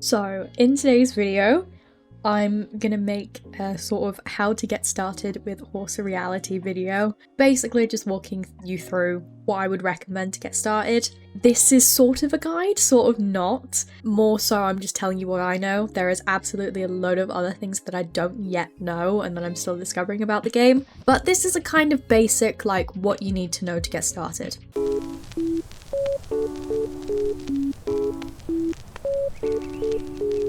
So in today's video, I'm gonna make a sort of how to get started with horse reality video. Basically just walking you through what I would recommend to get started. This is sort of a guide, sort of not. More so I'm just telling you what I know. There is absolutely a load of other things that I don't yet know and that I'm still discovering about the game. But this is a kind of basic, like, what you need to know to get started.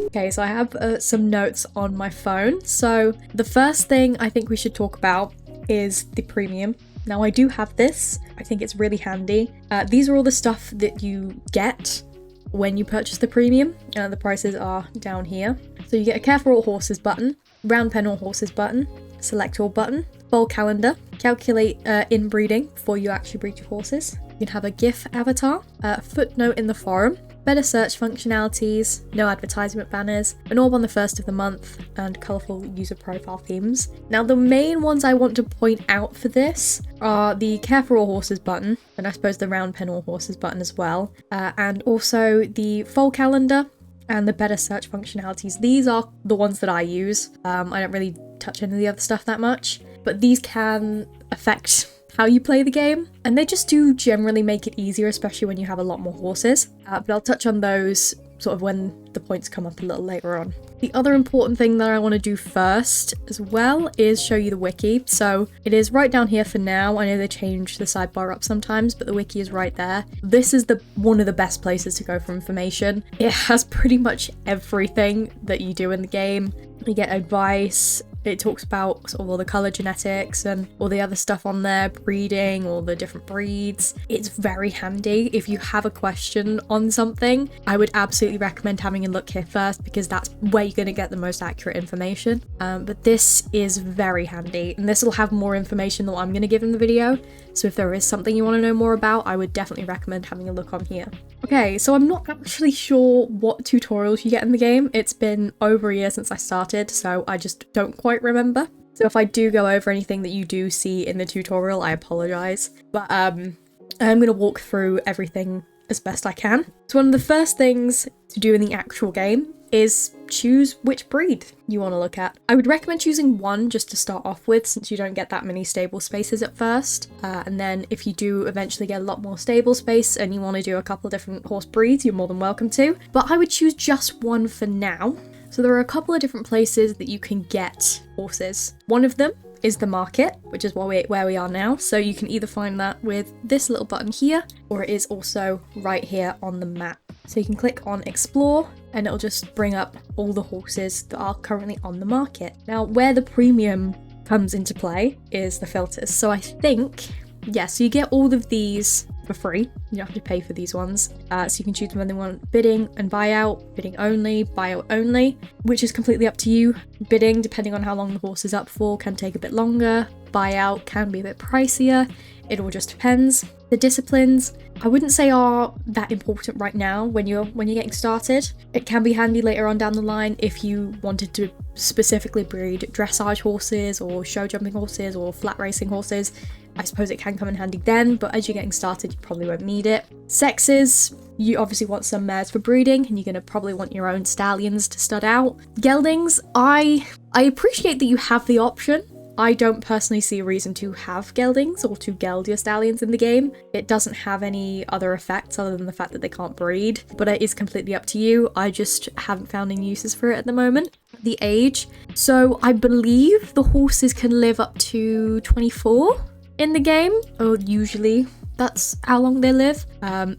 Okay, so I have some notes on my phone. So the first thing I think we should talk about is the premium. Now I do have this. I think it's really handy. These are all the stuff that you get when you purchase the premium. The prices are down here. So you get a Care for All Horses button, Round Pen All Horses button, Select All button, Foal Calendar, calculate inbreeding before you actually breed your horses. You can have a GIF avatar, a footnote in the forum, better search functionalities, no advertisement banners, an orb on the first of the month, and colourful user profile themes. Now the main ones I want to point out for this are the Care for All Horses button, and I suppose the Round Pen All Horses button as well, and also the Foal Calendar and the better search functionalities. These are the ones that I use. I don't really touch any of the other stuff that much, but these can affect how you play the game, and they just do generally make it easier, especially when you have a lot more horses. But I'll touch on those sort of when the points come up a little later on. The other important thing that I want to do first as well is show you the wiki. So it is right down here for now. I know they change the sidebar up sometimes, but the wiki is right there. This is one of the best places to go for information. It has pretty much everything that you do in the game. You get advice. It talks about sort of all the colour genetics and all the other stuff on there, breeding, all the different breeds. It's very handy. If you have a question on something, I would absolutely recommend having a look here first, because that's where you're going to get the most accurate information. But this is very handy, and this will have more information than what I'm going to give in the video. So if there is something you want to know more about, I would definitely recommend having a look on here. Okay, so I'm not actually sure what tutorials you get in the game. It's been over a year since I started, so I just don't quite remember. So if I do go over anything that you do see in the tutorial, I apologize. But I'm going to walk through everything as best I can. So one of the first things to do in the actual game is choose which breed you want to look at. I would recommend choosing one just to start off with, since you don't get that many stable spaces at first. And then if you do eventually get a lot more stable space and you want to do a couple of different horse breeds, you're more than welcome to. But I would choose just one for now. So there are a couple of different places that you can get horses. One of them is the market, which is where we are now. So you can either find that with this little button here, or it is also right here on the map. So you can click on explore and it'll just bring up all the horses that are currently on the market. Now, where the premium comes into play is the filters. So I think, yeah, so you get all of these for free. You don't have to pay for these ones. So you can choose whether you want bidding and buyout, bidding only, buyout only, which is completely up to you. Bidding, depending on how long the horse is up for, can take a bit longer. Buyout can be a bit pricier. It all just depends. The disciplines, I wouldn't say are that important right now when you're getting started. It can be handy later on down the line if you wanted to specifically breed dressage horses or show jumping horses or flat racing horses. I suppose it can come in handy then, but as you're getting started, you probably won't need it. Sexes, you obviously want some mares for breeding, and you're going to probably want your own stallions to stud out. Geldings, I appreciate that you have the option. I don't personally see a reason to have geldings or to geld your stallions in the game. It doesn't have any other effects other than the fact that they can't breed, but it is completely up to you. I just haven't found any uses for it at the moment. The age, so I believe the horses can live up to 24 in the game, or usually that's how long they live.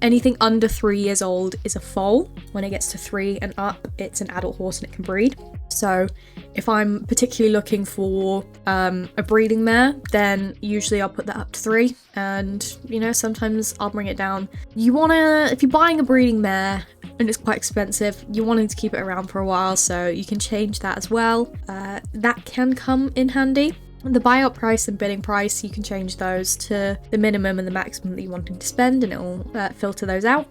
Anything under 3 years old is a foal. When it gets to 3 and up, it's an adult horse and it can breed. So if I'm particularly looking for a breeding mare, then usually I'll put that up to 3, and you know, sometimes I'll bring it down. If you're buying a breeding mare and it's quite expensive, you're wanting to keep it around for a while, so you can change that as well. That can come in handy. The buyout price and bidding price, you can change those to the minimum and the maximum that you're wanting to spend, and it will filter those out.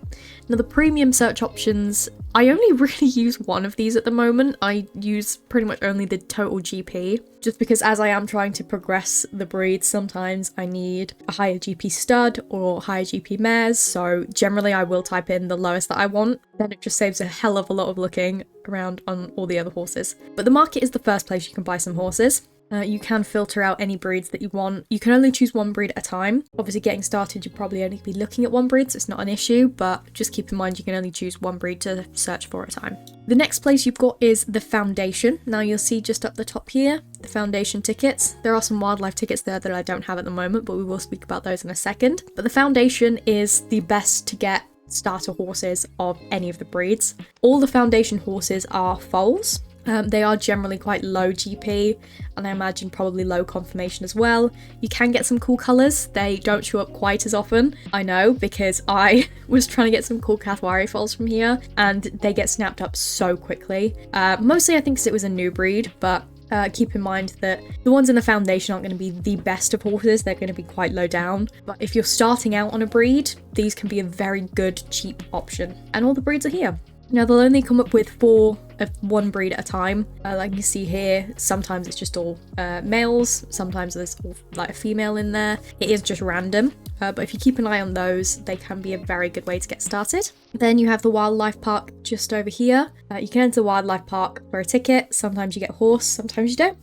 Now the premium search options, I only really use one of these at the moment. I use pretty much only the total GP, just because as I am trying to progress the breed, sometimes I need a higher GP stud or higher GP mares, so generally I will type in the lowest that I want. Then it just saves a hell of a lot of looking around on all the other horses. But the market is the first place you can buy some horses. You can filter out any breeds that you want. You can only choose one breed at a time. Obviously getting started, you'll probably only be looking at one breed, so it's not an issue, but just keep in mind you can only choose one breed to search for at a time. The next place you've got is the foundation. Now you'll see just up the top here, the foundation tickets. There are some wildlife tickets there that I don't have at the moment, but we will speak about those in a second. But the foundation is the best to get starter horses of any of the breeds. All the foundation horses are foals. They are generally quite low GP, and I imagine probably low conformation as well. You can get some cool colours. They don't show up quite as often, I know, because I was trying to get some cool Cathwari foals from here, and they get snapped up so quickly. Mostly I think because it was a new breed, but keep in mind that the ones in the foundation aren't going to be the best of horses. They're going to be quite low down. But if you're starting out on a breed, these can be a very good, cheap option. And all the breeds are here. Now they'll only come up with 4 of one breed at a time. Like you see here, sometimes it's just all males, sometimes there's all, like a female in there. It is just random, but if you keep an eye on those, they can be a very good way to get started. Then you have the wildlife park just over here. You can enter the wildlife park for a ticket. Sometimes you get a horse, sometimes you don't.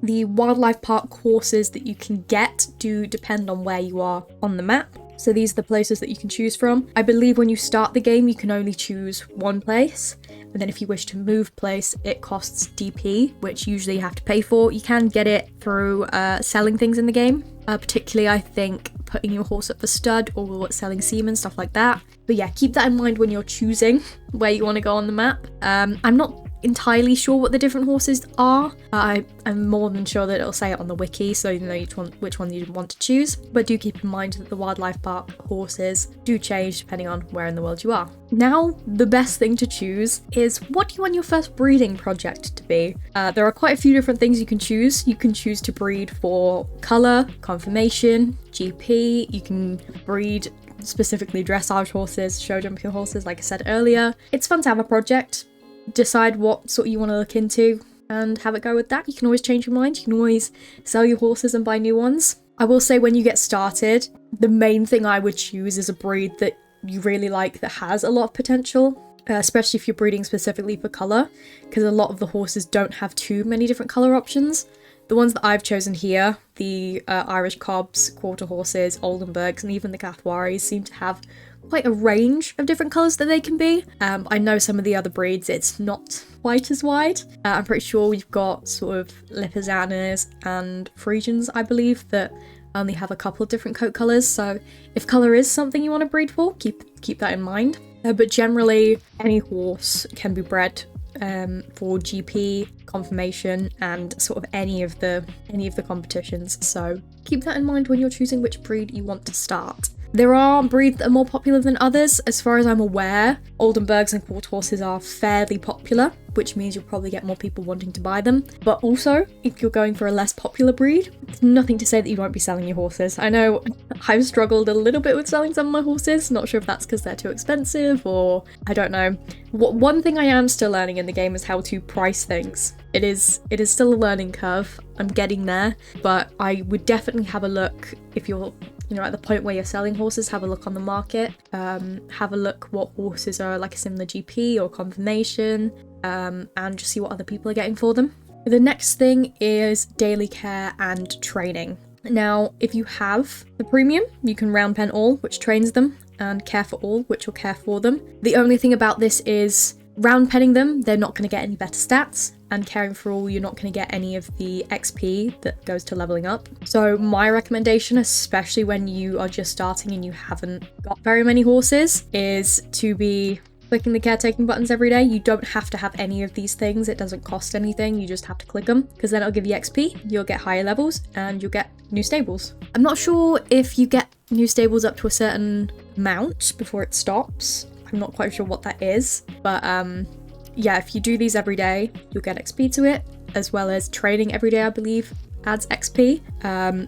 The wildlife park horses that you can get do depend on where you are on the map. So these are the places that you can choose from. I believe when you start the game, you can only choose one place. And then if you wish to move place, it costs DP, which usually you have to pay for. You can get it through selling things in the game. Particularly, I think, putting your horse up for stud or selling semen, stuff like that. But yeah, keep that in mind when you're choosing where you want to go on the map. I'm not entirely sure what the different horses are. I'm more than sure that it'll say it on the wiki, so you know which one you want to choose. But do keep in mind that the wildlife park horses do change depending on where in the world you are. Now, the best thing to choose is what do you want your first breeding project to be? There are quite a few different things you can choose. You can choose to breed for colour, conformation, GP. You can breed specifically dressage horses, show jumping horses, like I said earlier. It's fun to have a project. Decide what sort you want to look into and have it go with that. You can always change your mind. You can always sell your horses and buy new ones. I will say when you get started, the main thing I would choose is a breed that you really like that has a lot of potential, especially if you're breeding specifically for colour, because a lot of the horses don't have too many different colour options. The ones that I've chosen here, the Irish Cobs, Quarter Horses, Oldenburgs, and even the Cathwaris seem to have quite a range of different colours that they can be. I know some of the other breeds, it's not quite as wide. I'm pretty sure we've got sort of Lipizzanas and Frisians, I believe, that only have a couple of different coat colours. So if colour is something you want to breed for, keep that in mind. But generally, any horse can be bred for GP, conformation, and sort of any of the competitions. So keep that in mind when you're choosing which breed you want to start. There are breeds that are more popular than others. As far as I'm aware, Oldenburgs and Quarter Horses are fairly popular, which means you'll probably get more people wanting to buy them. But also, if you're going for a less popular breed, it's nothing to say that you won't be selling your horses. I know I've struggled a little bit with selling some of my horses. Not sure if that's because they're too expensive or I don't know. One thing I am still learning in the game is how to price things. It is still a learning curve. I'm getting there, but I would definitely have a look if you're at the point where you're selling horses. Have a look on the market, have a look what horses are like a similar GP or conformation, and just see what other people are getting for them. The next thing is daily care and training. Now, if you have the premium, you can round pen all, which trains them, and care for all, which will care for them. The only thing about this is round penning them, they're not going to get any better stats, and caring for all, you're not going to get any of the XP that goes to leveling up. So my recommendation, especially when you are just starting and you haven't got very many horses, is to be clicking the caretaking buttons every day. You don't have to have any of these things. It doesn't cost anything. You just have to click them, because then it'll give you XP, you'll get higher levels, and you'll get new stables. I'm not sure if you get new stables up to a certain amount before it stops. I'm not quite sure what that is, but yeah, if you do these every day, you'll get XP to it, as well as training every day, I believe, adds XP.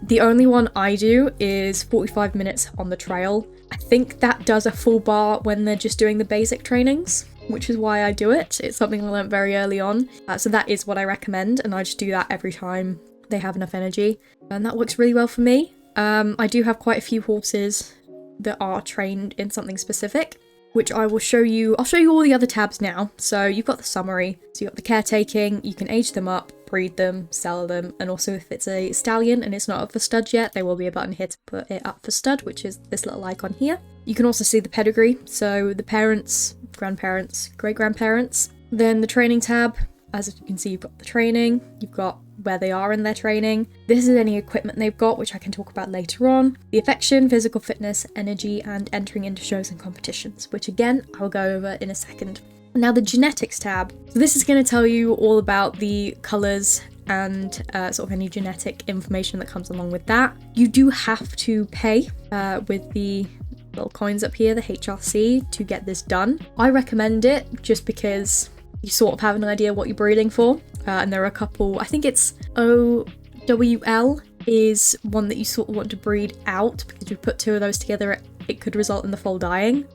The only one I do is 45 minutes on the trail. I think that does a full bar when they're just doing the basic trainings, which is why I do it. It's something I learned very early on. So that is what I recommend, and I just do that every time they have enough energy. And that works really well for me. I do have quite a few horses that are trained in something specific, which I will show you. I'll show you all the other tabs now. So you've got the summary, so you've got the caretaking, you can age them up, breed them, sell them, and also if it's a stallion and it's not up for stud yet, there will be a button here to put it up for stud, which is this little icon here. You can also see the pedigree, so the parents, grandparents, great-grandparents. Then the training tab, as you can see, you've got the training, you've got where they are in their training. This is any equipment they've got, which I can talk about later on. The affection, physical fitness, energy, and entering into shows and competitions, which again, I'll go over in a second. Now the genetics tab. So this is going to tell you all about the colours and sort of any genetic information that comes along with that. You do have to pay with the little coins up here, the HRC, to get this done. I recommend it just because you sort of have an idea what you're breeding for. And there are a couple, I think it's OWL is one that you sort of want to breed out, because if you put two of those together, it could result in the foal dying.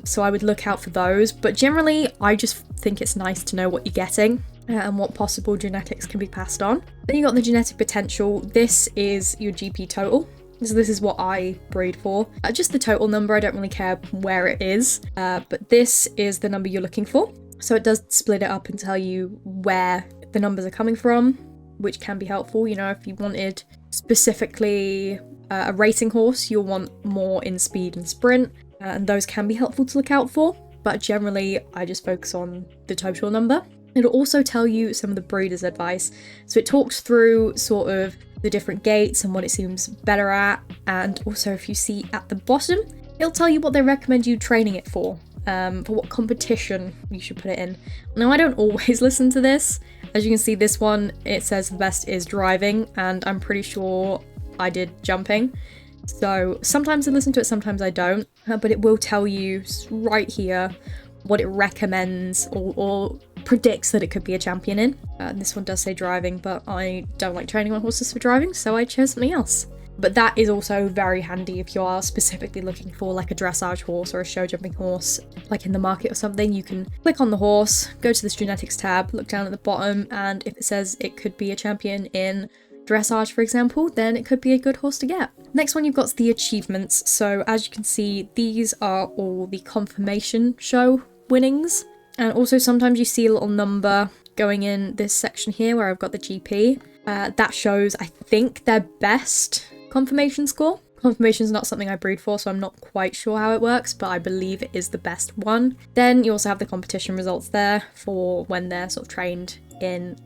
So I would look out for those. But generally, I just think it's nice to know what you're getting and what possible genetics can be passed on. Then you got the genetic potential. This is your GP total. So this is what I breed for. Just the total number, I don't really care where it is. But this is the number you're looking for. So it does split it up and tell you where the numbers are coming from, which can be helpful. You know, if you wanted specifically a racing horse, you'll want more in speed and sprint, and those can be helpful to look out for. But generally, I just focus on the total number. It'll also tell you some of the breeder's advice. So it talks through sort of the different gaits and what it seems better at. And also, if you see at the bottom, it'll tell you what they recommend you training it for what competition you should put it in. Now, I don't always listen to this. As you can see, this one, it says the best is driving, and I'm pretty sure I did jumping. So sometimes I listen to it, sometimes I don't, but it will tell you right here what it recommends or predicts that it could be a champion in. This one does say driving, but I don't like training my horses for driving, so I chose something else. But that is also very handy if you are specifically looking for like a dressage horse or a show jumping horse, like in the market or something. You can click on the horse, go to this genetics tab, look down at the bottom, and if it says it could be a champion in dressage, for example, then it could be a good horse to get. Next one, you've got the achievements. So as you can see, these are all the confirmation show winnings. And also sometimes you see a little number going in this section here where I've got the GP. That shows, I think, their best confirmation score. Confirmation is not something I breed for, so I'm not quite sure how it works, but I believe it is the best one. Then you also have the competition results there for when they're sort of trained in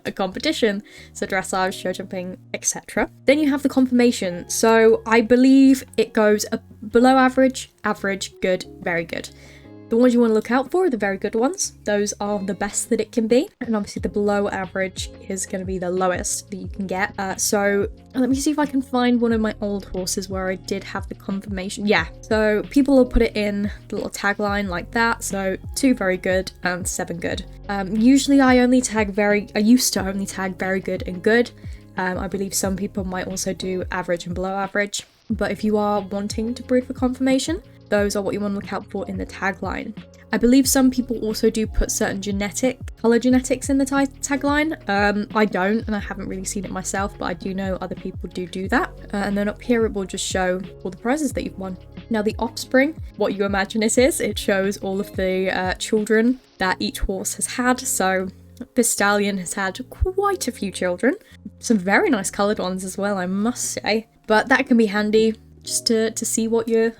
a competition, so dressage, show jumping, etc. Then you have the confirmation. So I believe it goes below average, average, good, very good. The ones you want to look out for are the very good ones. Those are the best that it can be. And obviously the below average is going to be the lowest that you can get. So let me see if I can find one of my old horses where I did have the confirmation. Yeah, so people will put it in the little tagline like that. So 2 very good and 7 good. Usually I used to only tag very good and good. I believe some people might also do average and below average. But if you are wanting to breed for confirmation, those are what you want to look out for in the tagline. I believe some people also do put certain color genetics in the tagline. I don't, and I haven't really seen it myself, but I do know other people do that. And then up here, it will just show all the prizes that you've won. Now the offspring, what you imagine it is, it shows all of the children that each horse has had. So this stallion has had quite a few children. Some very nice coloured ones as well, I must say. But that can be handy just to see what your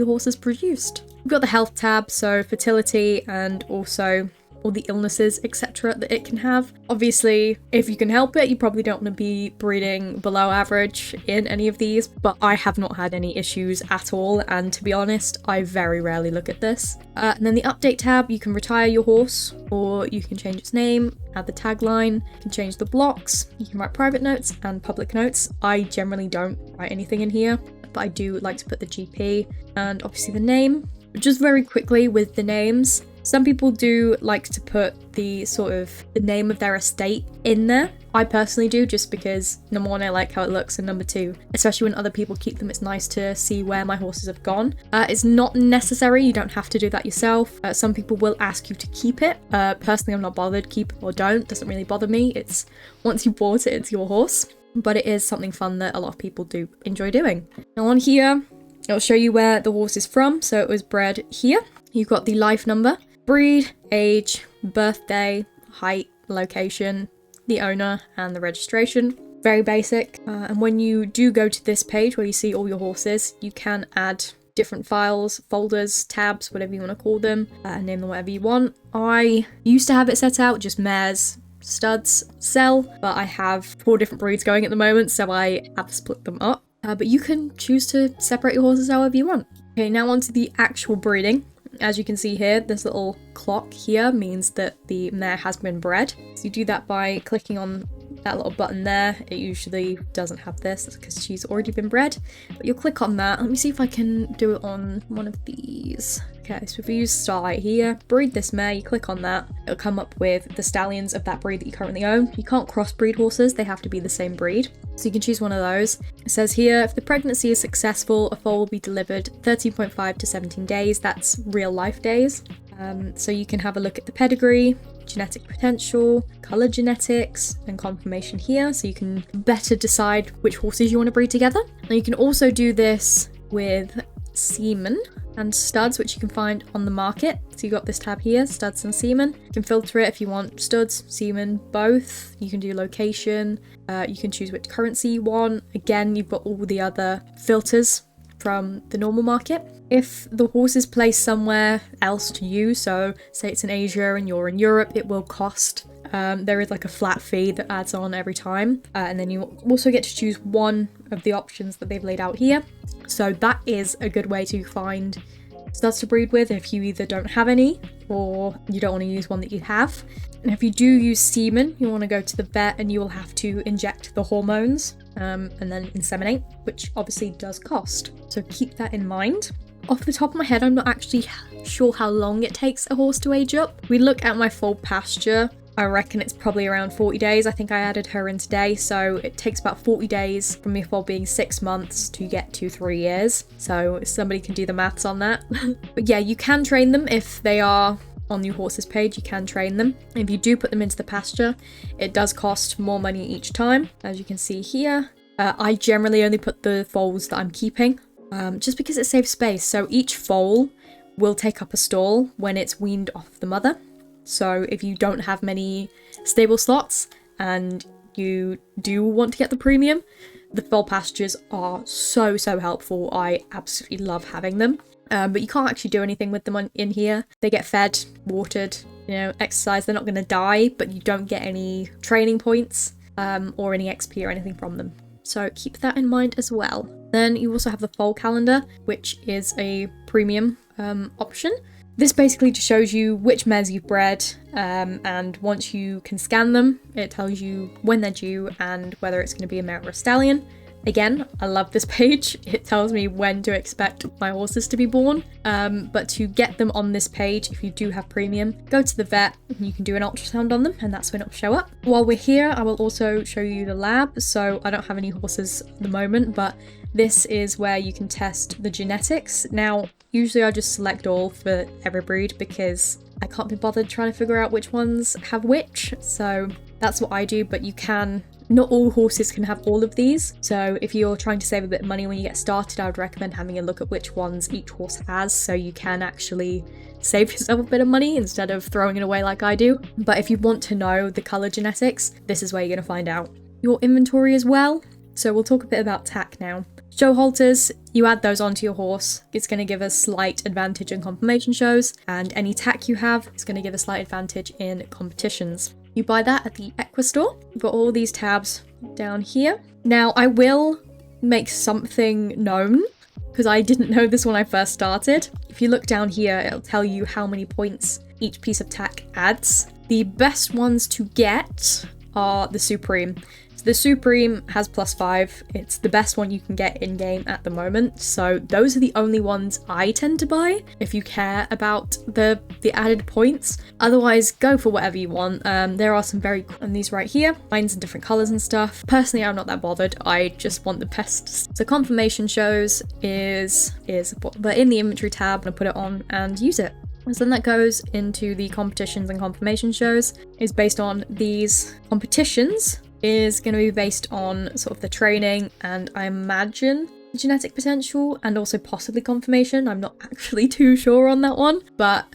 horse has produced. We've got the health tab, so fertility and also all the illnesses, etc. that it can have. Obviously, if you can help it, you probably don't want to be breeding below average in any of these, but I have not had any issues at all, and to be honest, I very rarely look at this. And then the update tab, you can retire your horse, or you can change its name, add the tagline, you can change the blocks, you can write private notes and public notes. I generally don't write anything in here, but I do like to put the GP and obviously the name. Just very quickly with the names, Some people do like to put the sort of the name of their estate in there. I personally do, just because number one, I like how it looks, and number two, especially when other people keep them, it's nice to see where my horses have gone. It's not necessary, you don't have to do that yourself. Some people will ask you to keep it. Personally, I'm not bothered, keep it or don't, doesn't really bother me. It's once you bought it, it's your horse. But it is something fun that a lot of people do enjoy doing. Now on here, it'll show you where the horse is from. So it was bred here. You've got the life number, breed, age, birthday, height, location, the owner, and the registration. Very basic. And when you do go to this page where you see all your horses, you can add different files, folders, tabs, whatever you want to call them, and name them whatever you want. I used to have it set out just mares, studs, sell, but I have 4 different breeds going at the moment, so I have split them up. But you can choose to separate your horses however you want. Okay, now onto the actual breeding. As you can see here, this little clock here means that the mare has been bred. So you do that by clicking on that little button there. It usually doesn't have this, that's because she's already been bred. But you'll click on that. Let me see if I can do it on one of these. Okay, so if we use Starlight here, breed this mare, you click on that, it'll come up with the stallions of that breed that you currently own. You can't crossbreed horses, they have to be the same breed. So you can choose one of those. It says here, if the pregnancy is successful, a foal will be delivered 13.5 to 17 days. That's real life days. So you can have a look at the pedigree, genetic potential, colour genetics, and conformation here. So you can better decide which horses you want to breed together. Now you can also do this with semen and studs, which you can find on the market. So you've got this tab here, studs and semen. You can filter it if you want studs, semen, both. You can do location. You can choose which currency you want. Again, you've got all the other filters from the normal market. If the horse is placed somewhere else to you, so say it's in Asia and you're in Europe, it will cost. There is like a flat fee that adds on every time. And then you also get to choose one of the options that they've laid out here. So that is a good way to find studs to breed with if you either don't have any or you don't want to use one that you have. And if you do use semen, you want to go to the vet and you will have to inject the hormones and then inseminate, which obviously does cost. So keep that in mind. Off the top of my head, I'm not actually sure how long it takes a horse to age up. We look at my foal pasture. I reckon it's probably around 40 days. I think I added her in today, so it takes about 40 days from your foal being 6 months to get to 3 years. So somebody can do the maths on that. But yeah, you can train them if they are on your horse's page. You can train them. If you do put them into the pasture, it does cost more money each time, as you can see here. I generally only put the foals that I'm keeping, just because it saves space. So each foal will take up a stall when it's weaned off the mother. So if you don't have many stable slots and you do want to get the premium, the foal pastures are so helpful. I absolutely love having them. But you can't actually do anything with them in here. They get fed, watered, exercise. They're not going to die, but you don't get any training points or any XP or anything from them. So keep that in mind as well. Then you also have the foal calendar, which is a premium option. This basically just shows you which mares you've bred, and once you can scan them, it tells you when they're due and whether it's going to be a mare or a stallion. Again, I love this page. It tells me when to expect my horses to be born. But to get them on this page, if you do have premium, go to the vet and you can do an ultrasound on them, and that's when it'll show up. While we're here, I will also show you the lab. So I don't have any horses at the moment, but this is where you can test the genetics. Now, usually I just select all for every breed because I can't be bothered trying to figure out which ones have which. So that's what I do, but you can. Not all horses can have all of these, so if you're trying to save a bit of money when you get started, I would recommend having a look at which ones each horse has, so you can actually save yourself a bit of money instead of throwing it away like I do. But if you want to know the colour genetics, this is where you're going to find out. Your inventory as well, so we'll talk a bit about tack now. Show halters, you add those onto your horse. It's going to give a slight advantage in conformation shows, and any tack you have is going to give a slight advantage in competitions. You buy that at the Equistore. You've got all these tabs down here. Now, I will make something known, because I didn't know this when I first started. If you look down here, it'll tell you how many points each piece of tack adds. The best ones to get are the Supreme. So the Supreme has +5. It's the best one you can get in-game at the moment. So those are the only ones I tend to buy if you care about the added points. Otherwise, go for whatever you want. There are some very cool, and these right here, mine's in different colors and stuff. Personally, I'm not that bothered. I just want the best. So confirmation shows is but in the inventory tab, I'm gonna put it on and use it. So then that goes into the competitions and confirmation shows, is based on these competitions, is going to be based on sort of the training and I imagine genetic potential and also possibly confirmation. I'm not actually too sure on that one, but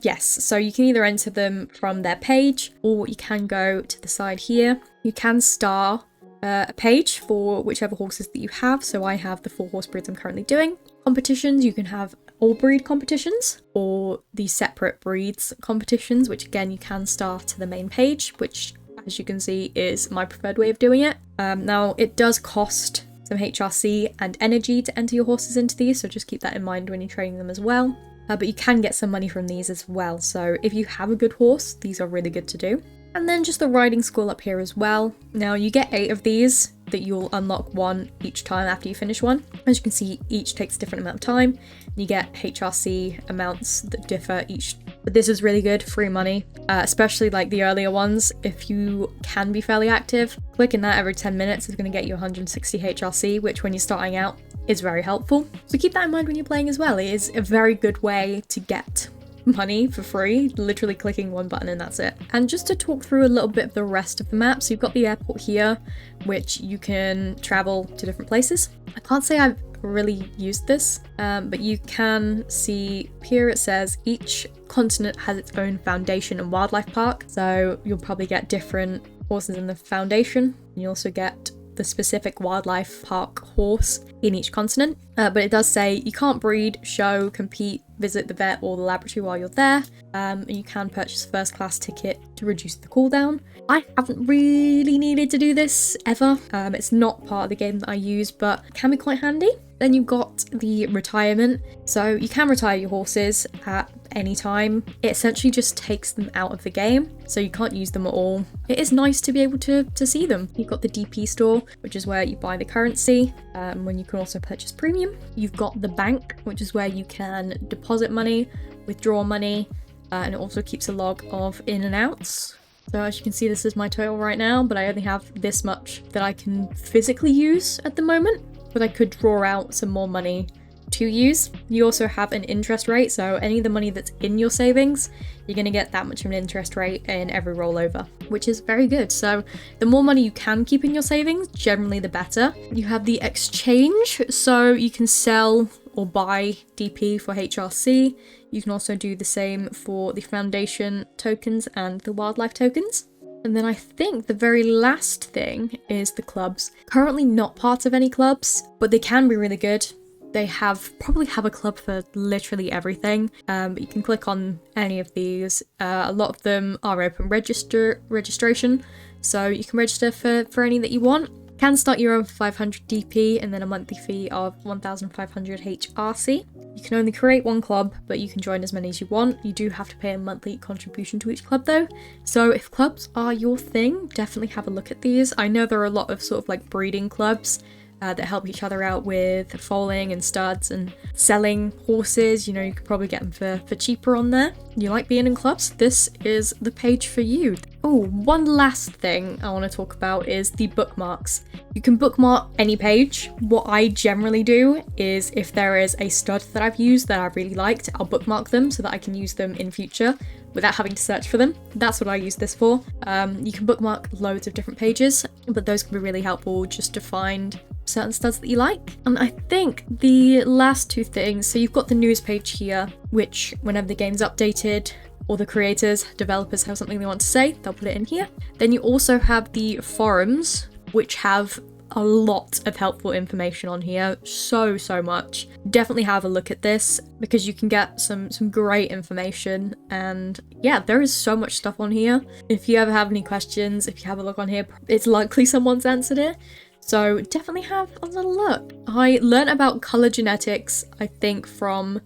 yes, so you can either enter them from their page or you can go to the side here. You can star a page for whichever horses that you have. So I have the 4 horse breeds I'm currently doing. Competitions, you can have all breed competitions or the separate breeds competitions, which again you can star to the main page, which as you can see is my preferred way of doing it. Now it does cost some HRC and energy to enter your horses into these, so just keep that in mind when you're training them as well. But you can get some money from these as well, so if you have a good horse, these are really good to do. And then just the riding school up here as well. Now you get 8 of these that you'll unlock 1 each time after you finish one. As you can see, each takes a different amount of time. You get HRC amounts that differ each. But this is really good, free money, especially like the earlier ones. If you can be fairly active, clicking that every 10 minutes is going to get you 160 HRC, which when you're starting out is very helpful. So keep that in mind when you're playing as well. It is a very good way to get money for free, literally clicking one button and that's it. And just to talk through a little bit of the rest of the map, so you've got the airport here, which you can travel to different places. I can't say I've really used this, but you can see here it says each continent has its own foundation and wildlife park, so you'll probably get different horses in the foundation. You also get the specific wildlife park horse in each continent, but it does say you can't breed, show, compete, visit the vet or the laboratory while you're there, and you can purchase a first class ticket to reduce the cooldown. I haven't really needed to do this ever. It's not part of the game that I use, but it can be quite handy. Then you've got the retirement, so you can retire your horses at any time. It essentially just takes them out of the game, so you can't use them at all. It is nice to be able to see them. You've got the DP store, which is where you buy the currency, when you can also purchase premium. You've got the bank, which is where you can deposit money, withdraw money, and it also keeps a log of in and outs. So as you can see, this is my total right now, but I only have this much that I can physically use at the moment, but I could draw out some more money to use. You also have an interest rate, so any of the money that's in your savings, you're going to get that much of an interest rate in every rollover, which is very good. So the more money you can keep in your savings, generally the better. You have the exchange, so you can sell or buy DP for HRC. You can also do the same for the foundation tokens and the wildlife tokens. And then I think the very last thing is the clubs. Currently not part of any clubs, but they can be really good. They probably have a club for literally everything, but you can click on any of these. A lot of them are open registration, so you can register for any that you want. You can start your own 500 DP and then a monthly fee of 1,500 HRC. You can only create one club, but you can join as many as you want. You do have to pay a monthly contribution to each club though. So if clubs are your thing, definitely have a look at these. I know there are a lot of sort of like breeding clubs that help each other out with foaling and studs and selling horses. You know, you could probably get them for cheaper on there. You like being in clubs? This is the page for you. Oh, one last thing I want to talk about is the bookmarks. You can bookmark any page. What I generally do is if there is a stud that I've used that I really liked, I'll bookmark them so that I can use them in future without having to search for them. That's what I use this for. You can bookmark loads of different pages, but those can be really helpful just to find certain studs that you like. And I think the last 2 things, so you've got the news page here, which whenever the game's updated or the creators, developers have something they want to say, they'll put it in here. Then you also have the forums, which have a lot of helpful information on here, so much. Definitely have a look at this because you can get some great information, and yeah, there is so much stuff on here. If you ever have any questions, if you have a look on here, it's likely someone's answered it. So definitely have a little look. I learned about color genetics, I think, from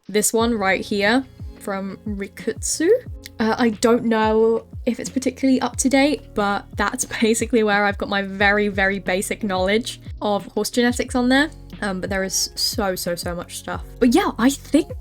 this one right here, from Rikutsu. I don't know if it's particularly up to date, but that's basically where I've got my very, very basic knowledge of horse genetics on there. But there is so much stuff. But yeah, I think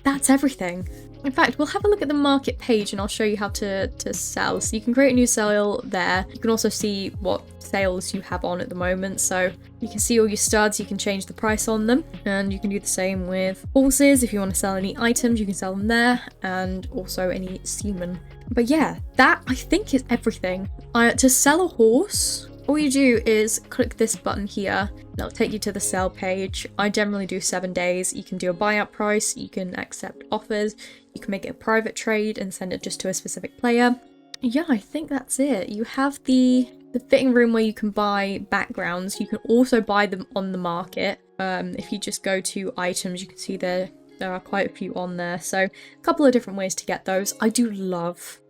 that's everything. In fact, we'll have a look at the market page and I'll show you how to sell. So you can create a new sale there. You can also see what sales you have on at the moment. So you can see all your studs, you can change the price on them. And you can do the same with horses. If you want to sell any items, you can sell them there. And also any semen. But yeah, that I think is everything. To sell a horse, all you do is click this button here. That'll take you to the sell page. I generally do 7 days. You can do a buyout price, you can accept offers, you can make it a private trade and send it just to a specific player. Yeah, I think that's it. You have the fitting room where you can buy backgrounds. You can also buy them on the market. If you just go to items, you can see there are quite a few on there. So a couple of different ways to get those. I do love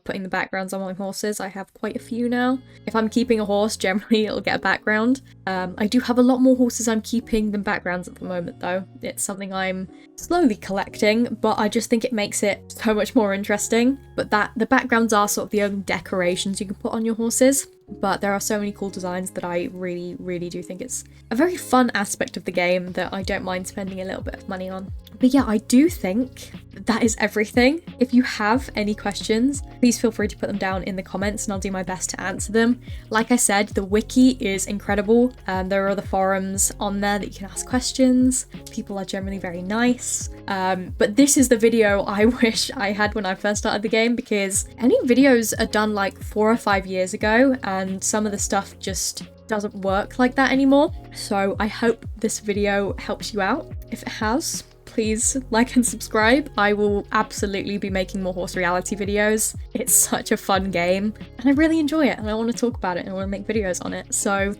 putting the backgrounds on my horses. I have quite a few now. If I'm keeping a horse, generally it'll get a background. I do have a lot more horses I'm keeping than backgrounds at the moment though. It's something I'm slowly collecting, but I just think it makes it so much more interesting. But the backgrounds are sort of the only decorations you can put on your horses. But there are so many cool designs that I really do think it's a very fun aspect of the game that I don't mind spending a little bit of money on. But yeah, I do think that is everything. If you have any questions, please feel free to put them down in the comments and I'll do my best to answer them. Like I said, the wiki is incredible. There are other forums on there that you can ask questions. People are generally very nice. But this is the video I wish I had when I first started the game, because any videos are done like 4 or 5 years ago and some of the stuff just doesn't work like that anymore. So I hope this video helps you out. If it has, please like and subscribe. I will absolutely be making more horse reality videos. It's such a fun game and I really enjoy it and I want to talk about it and I want to make videos on it. So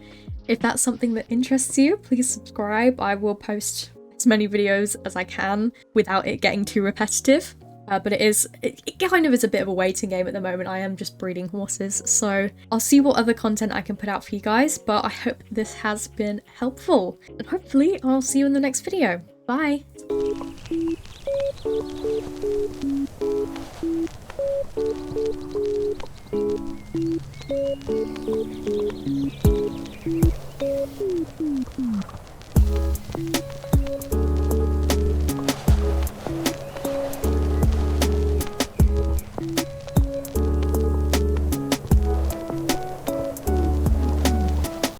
if that's something that interests you, please subscribe. I will post as many videos as I can without it getting too repetitive. But it kind of is a bit of a waiting game at the moment. I am just breeding horses, so I'll see what other content I can put out for you guys, but I hope this has been helpful and hopefully I'll see you in the next video. Bye!